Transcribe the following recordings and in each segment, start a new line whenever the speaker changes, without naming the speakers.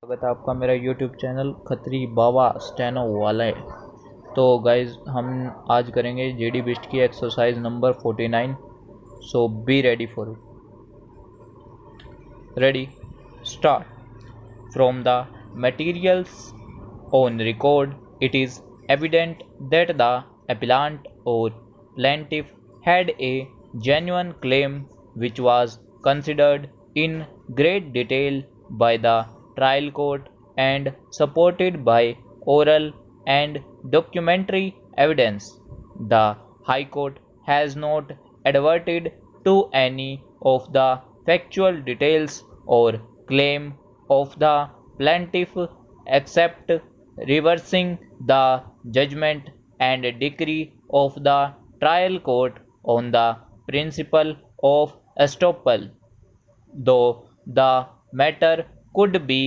स्वागत है आपका मेरा यूट्यूब चैनल खत्री बाबा स्टेनो वाला है। तो गाइज हम आज करेंगे जीडी बिस्ट की exercise number 49। So be ready for it. Ready start. From the materials on record, it is evident that the appellant or plaintiff had a genuine claim which was considered in great detail by the trial court and supported by oral and documentary evidence. The High Court has not adverted to any of the factual details or claim of the plaintiff except reversing the judgment and decree of the trial court on the principle of estoppel, though the matter could be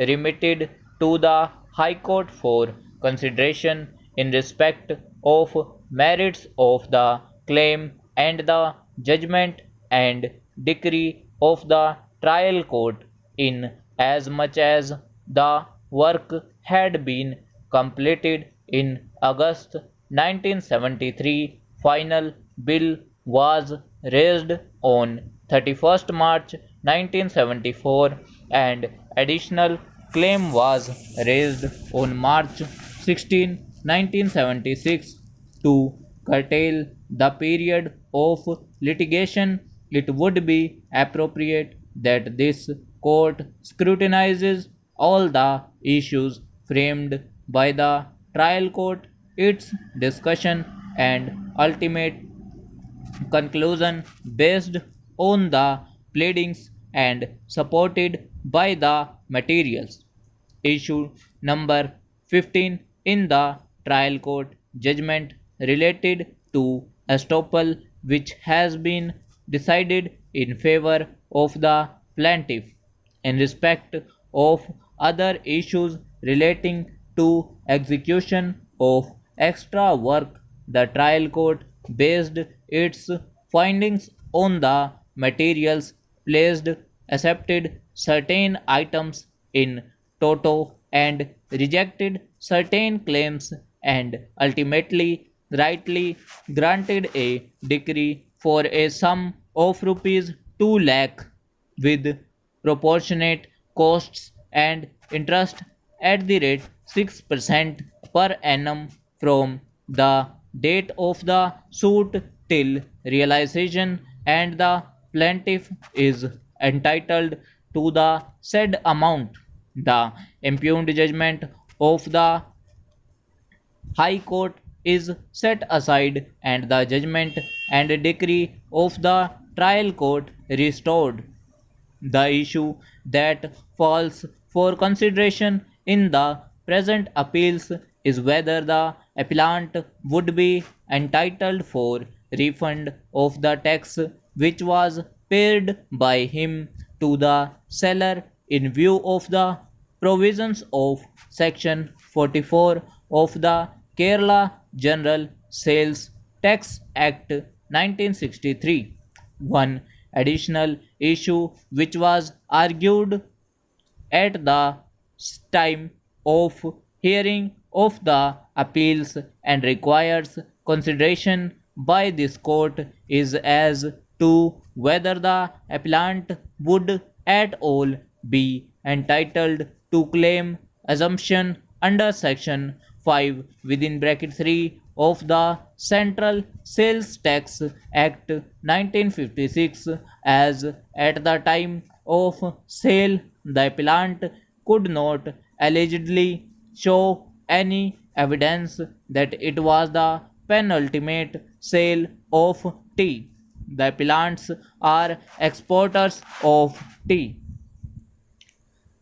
remitted to the High Court for consideration in respect of merits of the claim and the judgment and decree of the trial court, in as much as the work had been completed in August 1973. Final bill was raised on 31st March 1974 and additional claim was raised on March 16, 1976 to curtail the period of litigation. It would be appropriate that this court scrutinizes all the issues framed by the trial court, its discussion and ultimate conclusion based on the pleadings and supported by the materials. Issue number 15 in the trial court judgment related to estoppel, which has been decided in favor of the plaintiff. In respect of other issues relating to execution of extra work, the trial court based its findings on the materials placed, accepted certain items in toto and rejected certain claims, and ultimately rightly granted a decree for a sum of rupees 2 lakh with proportionate costs and interest at the rate 6% per annum from the date of the suit till realization, and the plaintiff is entitled to the said amount. The impugned judgment of the High Court is set aside and the judgment and decree of the trial court restored. The issue that falls for consideration in the present appeals is whether the appellant would be entitled for refund of the tax which was paid by him to the seller in view of the provisions of section 44 of the Kerala General Sales Tax Act 1963. One additional issue which was argued at the time of hearing of the appeals and requires consideration by this court is as to whether the appellant would at all be entitled to claim assumption under section 5 within bracket 3 of the Central Sales Tax Act 1956, as at the time of sale the appellant could not allegedly show any evidence that it was the penultimate sale of tea. The appellants are exporters of tea.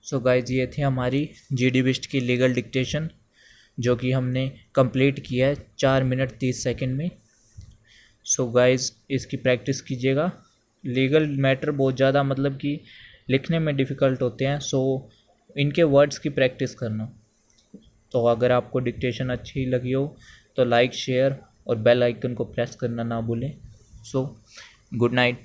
So guys ये थी हमारी GD Bisht की legal dictation जो कि हमने complete किया है 4 minute 30 second में। सो गाइज इसकी प्रैक्टिस कीजिएगा। लीगल मैटर बहुत ज़्यादा मतलब कि लिखने में डिफ़िकल्ट होते हैं, सो इनके वर्ड्स की प्रैक्टिस करना। तो अगर आपको डिक्टेशन अच्छी लगी हो तो लाइक शेयर और बेल आइकन को प्रेस करना ना भूलें। So good night.